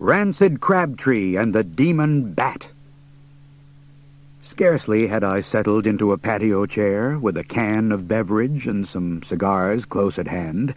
Rancid Crabtree and the Demon Bat. Scarcely had I settled into a patio chair with a can of beverage and some cigars close at hand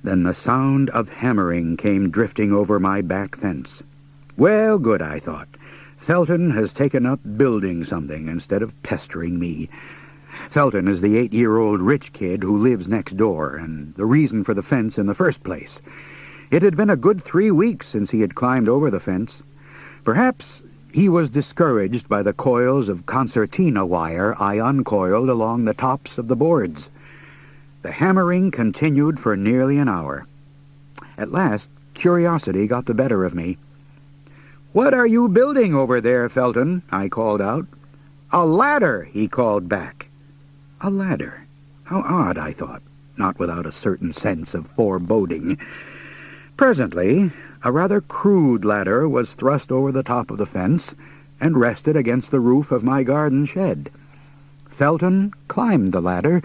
than the sound of hammering came drifting over my back fence. Well, good, I thought. Felton has taken up building something instead of pestering me. Felton is the 8-year-old rich kid who lives next door, and the reason for the fence in the first place. It had been a good 3 weeks since he had climbed over the fence. Perhaps he was discouraged by the coils of concertina wire I uncoiled along the tops of the boards. The hammering continued for nearly an hour. At last, curiosity got the better of me. "What are you building over there, Felton?" I called out. "A ladder," he called back. A ladder. How odd, I thought, not without a certain sense of foreboding. Presently, a rather crude ladder was thrust over the top of the fence and rested against the roof of my garden shed. Felton climbed the ladder,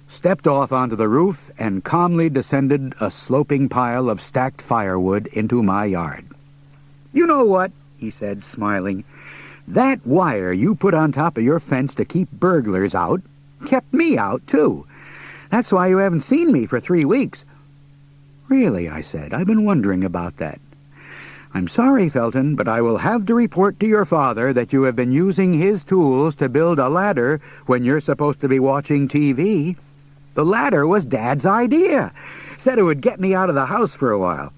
stepped off onto the roof, and calmly descended a sloping pile of stacked firewood into my yard. "You know what?" he said, smiling. "That wire you put on top of your fence to keep burglars out kept me out, too. That's why you haven't seen me for 3 weeks. "Really," I said, "I've been wondering about that. I'm sorry, Felton, but I will have to report to your father that you have been using his tools to build a ladder when you're supposed to be watching TV. The ladder was Dad's idea. Said it would get me out of the house for a while.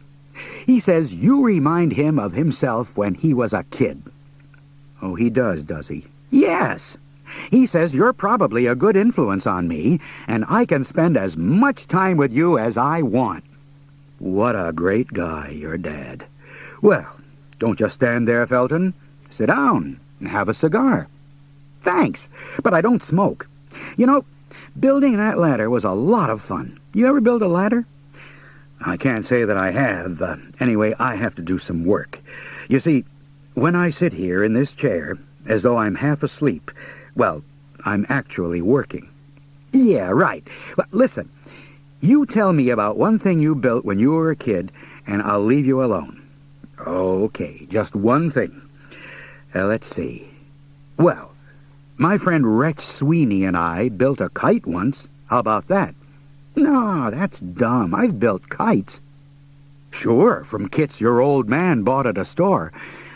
He says you remind him of himself when he was a kid." "Oh, he does he?" "Yes. He says you're probably a good influence on me, and I can spend as much time with you as I want." What a great guy, your dad. Well, don't just stand there, Felton. Sit down and have a cigar. "Thanks, but I don't smoke. You know, building that ladder was a lot of fun. You ever build a ladder?" "I can't say that I have. Anyway, I have to do some work. You see, when I sit here in this chair, as though I'm half asleep, well, I'm actually working." "Yeah, right. Well, listen. You tell me about one thing you built when you were a kid, and I'll leave you alone." "Okay, just one thing. Let's see. Well, my friend Retch Sweeney and I built a kite once. How about that?" "No, that's dumb. I've built kites." "Sure, from kits your old man bought at a store,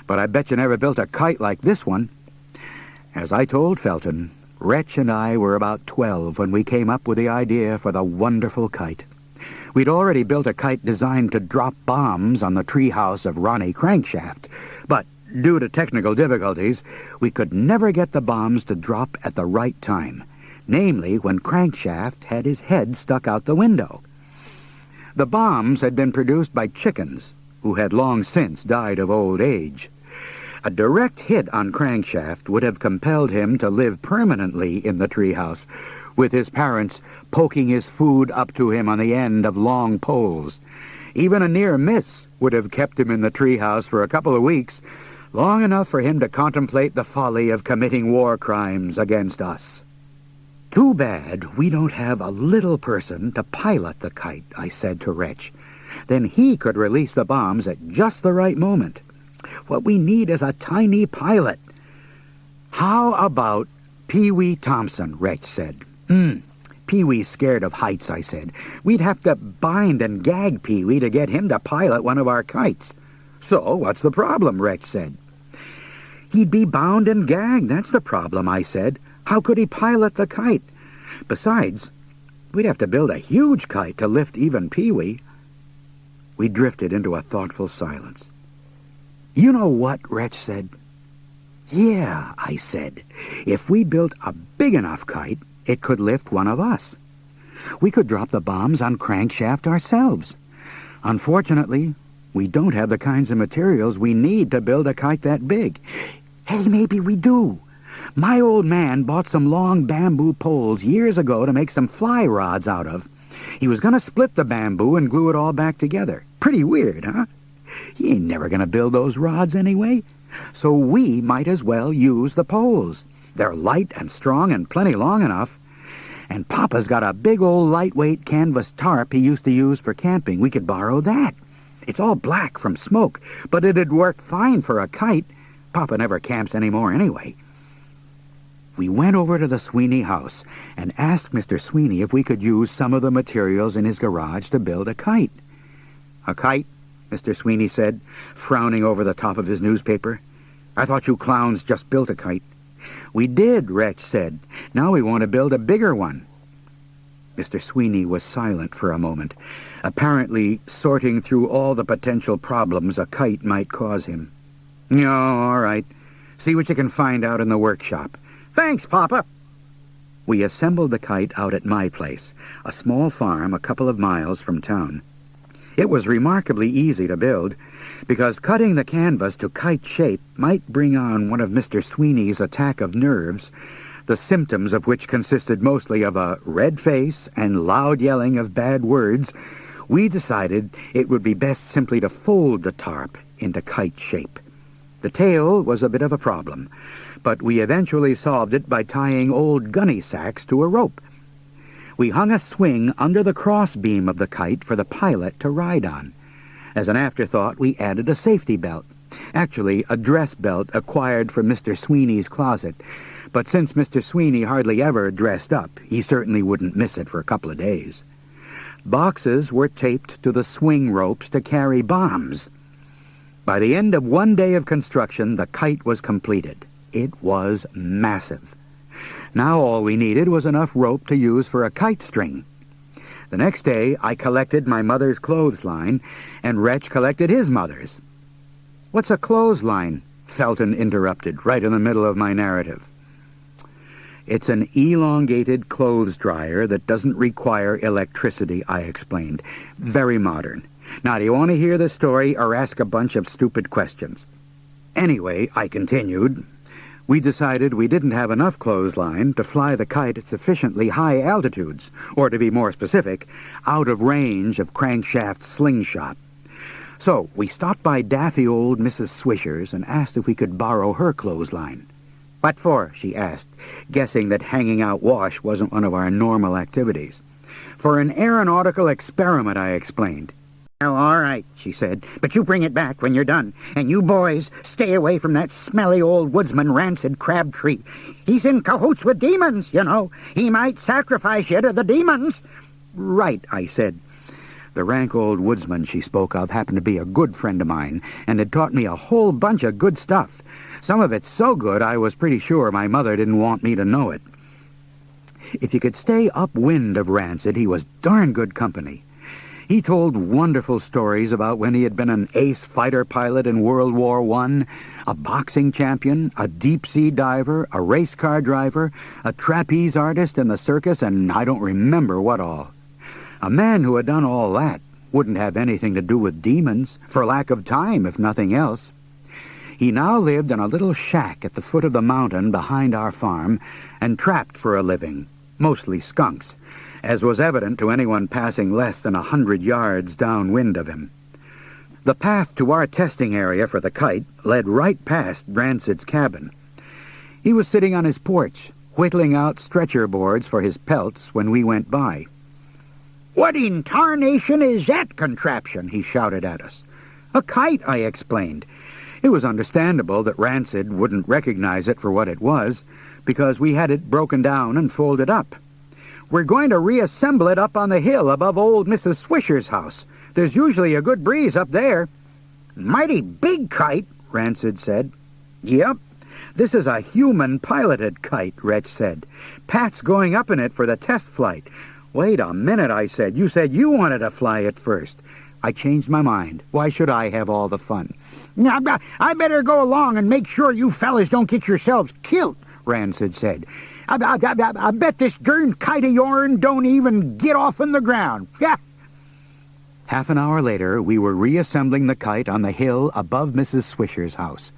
but I bet you never built a kite like this one." As I told Felton, Retch and I were about 12 when we came up with the idea for the wonderful kite. We'd already built a kite designed to drop bombs on the treehouse of Ronnie Crankshaft, but due to technical difficulties, we could never get the bombs to drop at the right time, namely when Crankshaft had his head stuck out the window. The bombs had been produced by chickens, who had long since died of old age. A direct hit on Crankshaft would have compelled him to live permanently in the treehouse, with his parents poking his food up to him on the end of long poles. Even a near miss would have kept him in the treehouse for a couple of weeks, long enough for him to contemplate the folly of committing war crimes against us. "Too bad we don't have a little person to pilot the kite," I said to Retch. "Then he could release the bombs at just the right moment. What we need is a tiny pilot." "How about Pee-wee Thompson?" Retch said. Pee-wee's scared of heights," I said. "We'd have to bind and gag Pee-wee to get him to pilot one of our kites." "So, what's the problem?" Retch said. "He'd be bound and gagged, that's the problem," I said. "How could he pilot the kite? Besides, we'd have to build a huge kite to lift even Pee-wee." We drifted into a thoughtful silence. "You know what?" Retch said. "Yeah," I said. "If we built a big enough kite, it could lift one of us. We could drop the bombs on Crankshaft ourselves. Unfortunately, we don't have the kinds of materials we need to build a kite that big." "Hey, maybe we do. My old man bought some long bamboo poles years ago to make some fly rods out of. He was going to split the bamboo and glue it all back together. Pretty weird, huh? He ain't never going to build those rods anyway. So we might as well use the poles. They're light and strong and plenty long enough. And Papa's got a big old lightweight canvas tarp he used to use for camping. We could borrow that. It's all black from smoke, but it'd work fine for a kite. Papa never camps anymore anyway. We went over to the Sweeney house and asked Mr. Sweeney if we could use some of the materials in his garage to build a kite. "A kite?" Mr. Sweeney said, frowning over the top of his newspaper. "I thought you clowns just built a kite." "We did," Retch said. "Now we want to build a bigger one." Mr. Sweeney was silent for a moment, apparently sorting through all the potential problems a kite might cause him. "Oh, all right. See what you can find out in the workshop." "Thanks, Papa." We assembled the kite out at my place, a small farm a couple of miles from town. It was remarkably easy to build, because cutting the canvas to kite shape might bring on one of Mr. Sweeney's attack of nerves, the symptoms of which consisted mostly of a red face and loud yelling of bad words. We decided it would be best simply to fold the tarp into kite shape. The tail was a bit of a problem, but we eventually solved it by tying old gunny sacks to a rope. We hung a swing under the crossbeam of the kite for the pilot to ride on. As an afterthought, we added a safety belt. Actually, a dress belt acquired from Mr. Sweeney's closet. But since Mr. Sweeney hardly ever dressed up, he certainly wouldn't miss it for a couple of days. Boxes were taped to the swing ropes to carry bombs. By the end of one day of construction, the kite was completed. It was massive. Now all we needed was enough rope to use for a kite string. The next day, I collected my mother's clothesline, and Retch collected his mother's. "What's a clothesline?" Felton interrupted, right in the middle of my narrative. "It's an elongated clothes dryer that doesn't require electricity," I explained. "Very modern. Now, do you want to hear the story or ask a bunch of stupid questions?" "Anyway," I continued, "we decided we didn't have enough clothesline to fly the kite at sufficiently high altitudes, or to be more specific, out of range of crankshaft slingshot. So we stopped by daffy old Mrs. Swisher's and asked if we could borrow her clothesline. "What for?" she asked, guessing that hanging out wash wasn't one of our normal activities. "For an aeronautical experiment," I explained. "Well, all right," she said, "but you bring it back when you're done. And you boys, stay away from that smelly old woodsman, Rancid Crabtree. He's in cahoots with demons, you know. He might sacrifice you to the demons." "Right," I said. The rank old woodsman she spoke of happened to be a good friend of mine, and had taught me a whole bunch of good stuff. Some of it so good I was pretty sure my mother didn't want me to know it. If you could stay upwind of Rancid, he was darn good company. He told wonderful stories about when he had been an ace fighter pilot in World War I, a boxing champion, a deep-sea diver, a race car driver, a trapeze artist in the circus, and I don't remember what all. A man who had done all that wouldn't have anything to do with demons, for lack of time, if nothing else. He now lived in a little shack at the foot of the mountain behind our farm, and trapped for a living, mostly skunks, as was evident to anyone passing less than 100 yards downwind of him. The path to our testing area for the kite led right past Rancid's cabin. He was sitting on his porch, whittling out stretcher boards for his pelts when we went by. "What in tarnation is that contraption?" he shouted at us. "A kite," I explained. It was understandable that Rancid wouldn't recognize it for what it was, because we had it broken down and folded up. "We're going to reassemble it up on the hill above old Mrs. Swisher's house. There's usually a good breeze up there." "Mighty big kite," Rancid said. "Yep. This is a human-piloted kite," Retch said. "Pat's going up in it for the test flight." "Wait a minute," I said. "You said you wanted to fly it first." I changed my mind. Why should I have all the fun? "I better go along and make sure you fellas don't get yourselves killed," Rancid said. I bet this darn kite of yourn don't even get off in the ground." Yeah. Half an hour later, we were reassembling the kite on the hill above Mrs. Swisher's house.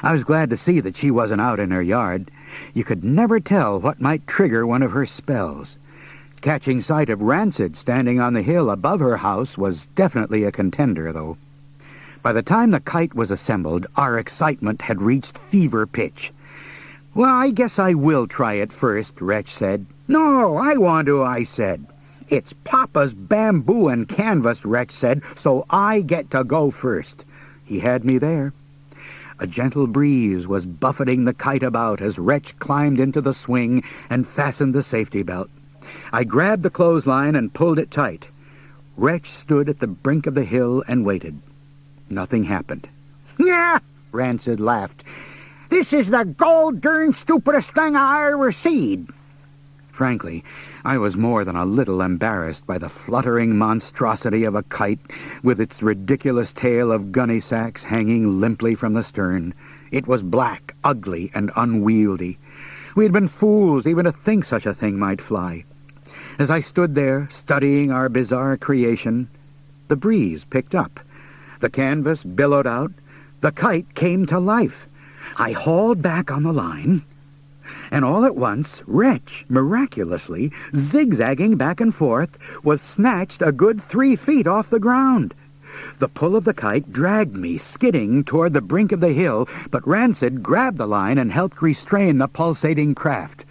I was glad to see that she wasn't out in her yard. You could never tell what might trigger one of her spells. Catching sight of Rancid standing on the hill above her house was definitely a contender, though. By the time the kite was assembled, our excitement had reached fever pitch. "Well, I guess I will try it first," Retch said. "No, I want to," I said. It's Papa's bamboo and canvas, Retch said, so I get to go first. He had me there. A gentle breeze was buffeting the kite about as Retch climbed into the swing and fastened the safety belt. I grabbed the clothesline and pulled it tight. Retch stood at the brink of the hill and waited. Nothing happened. "Yeah," Rancid laughed. "This is the gol-darn stupidest thing I ever seed." Frankly, I was more than a little embarrassed by the fluttering monstrosity of a kite with its ridiculous tail of gunny sacks hanging limply from the stern. It was black, ugly, and unwieldy. We had been fools even to think such a thing might fly. As I stood there, studying our bizarre creation, the breeze picked up. The canvas billowed out. The kite came to life. I hauled back on the line, and all at once, Retch, miraculously, zigzagging back and forth, was snatched a good 3 feet off the ground. The pull of the kite dragged me, skidding toward the brink of the hill, but Rancid grabbed the line and helped restrain the pulsating craft.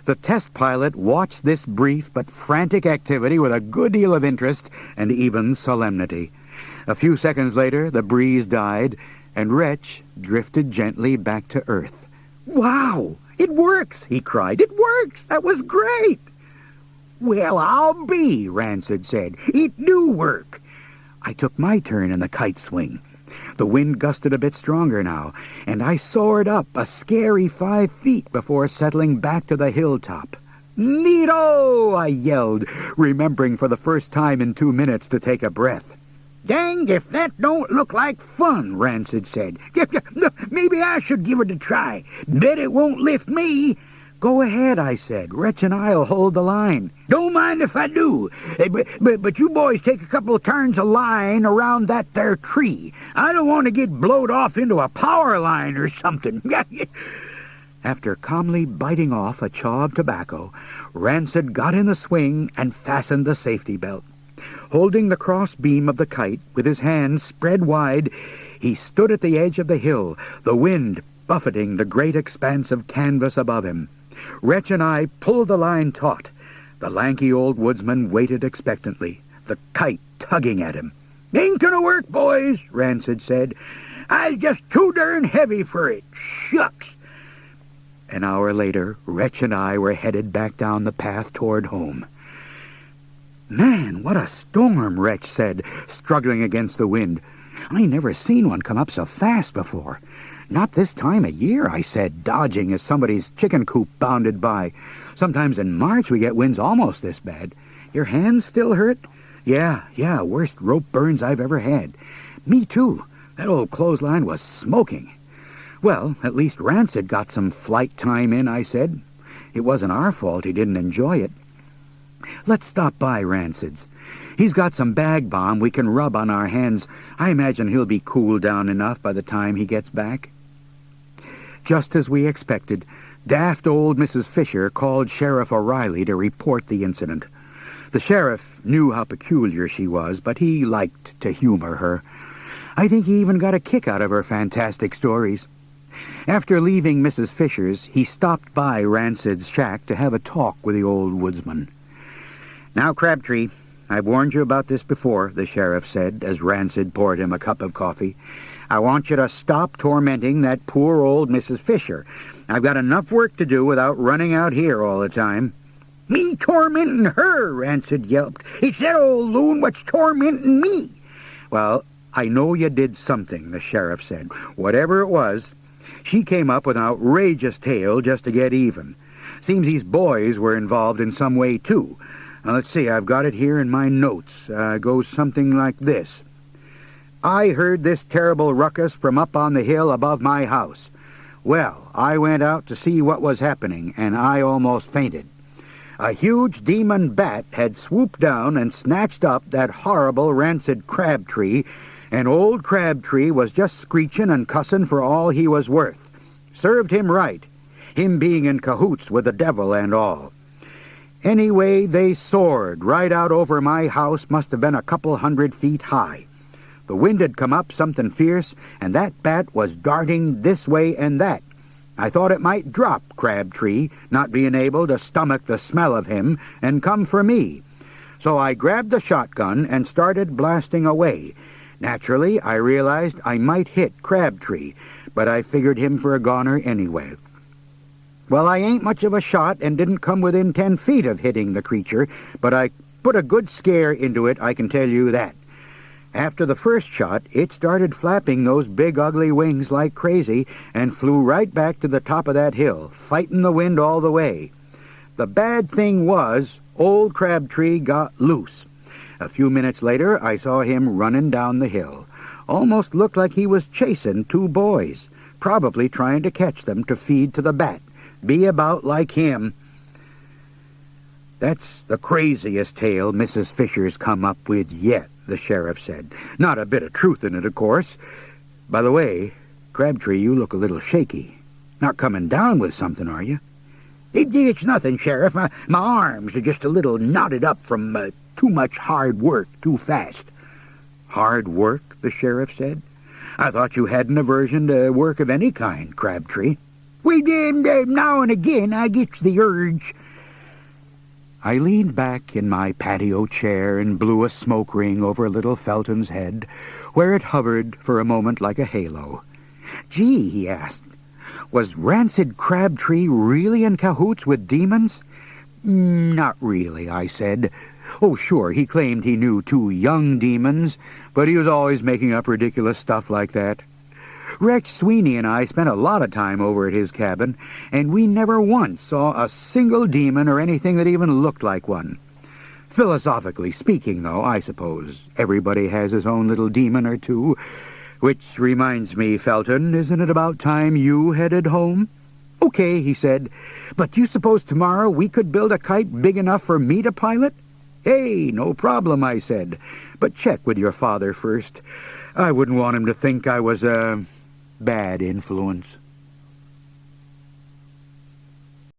The test pilot watched this brief but frantic activity with a good deal of interest and even solemnity. A few seconds later, the breeze died, and Retch drifted gently back to earth. "Wow! It works!" he cried. "It works! That was great!" "Well, I'll be," Rancid said. "It do work." I took my turn in the kite swing. The wind gusted a bit stronger now, and I soared up a scary 5 feet before settling back to the hilltop. "Neato!" I yelled, remembering for the first time in 2 minutes to take a breath. "Dang if that don't look like fun," Rancid said. "Maybe I should give it a try. Bet it won't lift me." "Go ahead," I said. "Retch and I'll hold the line." "Don't mind if I do. But you boys take a couple of turns of line around that there tree. I don't want to get blowed off into a power line or something." After calmly biting off a chaw of tobacco, Rancid got in the swing and fastened the safety belt. Holding the cross beam of the kite with his hands spread wide, he stood at the edge of the hill, the wind buffeting the great expanse of canvas above him. Retch and I pulled the line taut. The lanky old woodsman waited expectantly, the kite tugging at him. "Ain't gonna work, boys," Rancid said. "I's just too darn heavy for it. Shucks." An hour later, Retch and I were headed back down the path toward home. "Man, what a storm," Retch said, struggling against the wind. "I never seen one come up so fast before." "Not this time of year," I said, dodging as somebody's chicken coop bounded by. "Sometimes in March we get winds almost this bad. Your hands still hurt?" Yeah, worst rope burns I've ever had." "Me too. That old clothesline was smoking." "Well, at least Rancid got some flight time in," I said. "It wasn't our fault he didn't enjoy it." "Let's stop by Rancid's. He's got some bag balm we can rub on our hands. I imagine he'll be cooled down enough by the time he gets back." Just as we expected, daft old Mrs. Fisher called Sheriff O'Reilly to report the incident. The sheriff knew how peculiar she was, but he liked to humor her. I think he even got a kick out of her fantastic stories. After leaving Mrs. Fisher's, he stopped by Rancid's shack to have a talk with the old woodsman. "Now, Crabtree, I've warned you about this before," the sheriff said, as Rancid poured him a cup of coffee. "I want you to stop tormenting that poor old Mrs. Fisher. I've got enough work to do without running out here all the time." "Me tormenting her," Rancid yelped. "It's that old loon what's tormenting me." "Well, I know you did something," the sheriff said. "Whatever it was, she came up with an outrageous tale just to get even. Seems these boys were involved in some way, too. Now, let's see, I've got it here in my notes. Goes something like this. I heard this terrible ruckus from up on the hill above my house. Well, I went out to see what was happening, and I almost fainted. A huge demon bat had swooped down and snatched up that horrible Rancid Crabtree, and old Crabtree was just screeching and cussing for all he was worth. Served him right, him being in cahoots with the devil and all. Anyway, they soared right out over my house, must have been a couple 100 feet high. The wind had come up something fierce, and that bat was darting this way and that. I thought it might drop Crabtree, not being able to stomach the smell of him, and come for me. So I grabbed the shotgun and started blasting away. Naturally, I realized I might hit Crabtree, but I figured him for a goner anyway. Well, I ain't much of a shot and didn't come within 10 feet of hitting the creature, but I put a good scare into it, I can tell you that. After the first shot, it started flapping those big ugly wings like crazy and flew right back to the top of that hill, fighting the wind all the way. The bad thing was, old Crabtree got loose. A few minutes later, I saw him running down the hill. Almost looked like he was chasing 2 boys, probably trying to catch them to feed to the bat. Be about like him. That's the craziest tale Mrs. Fisher's come up with yet, the sheriff said. Not a bit of truth in it, of course. By the way, Crabtree, you look a little shaky. Not coming down with something, are you? It's nothing, Sheriff. My arms are just a little knotted up from too much hard work too fast. Hard work, the sheriff said. I thought you had an aversion to work of any kind, Crabtree. Now and again I gets the urge. I leaned back in my patio chair and blew a smoke ring over little Felton's head, where it hovered for a moment like a halo. Gee, he asked, was Rancid Crabtree really in cahoots with demons? Not really, I said. Oh, sure, he claimed he knew 2 young demons, but he was always making up ridiculous stuff like that. Retch Sweeney and I spent a lot of time over at his cabin, and we never once saw a single demon or anything that even looked like one. Philosophically speaking, though, I suppose everybody has his own little demon or two. Which reminds me, Felton, isn't it about time you headed home? Okay, he said, but do you suppose tomorrow we could build a kite big enough for me to pilot? Hey, no problem, I said, but check with your father first. I wouldn't want him to think I was a bad influence.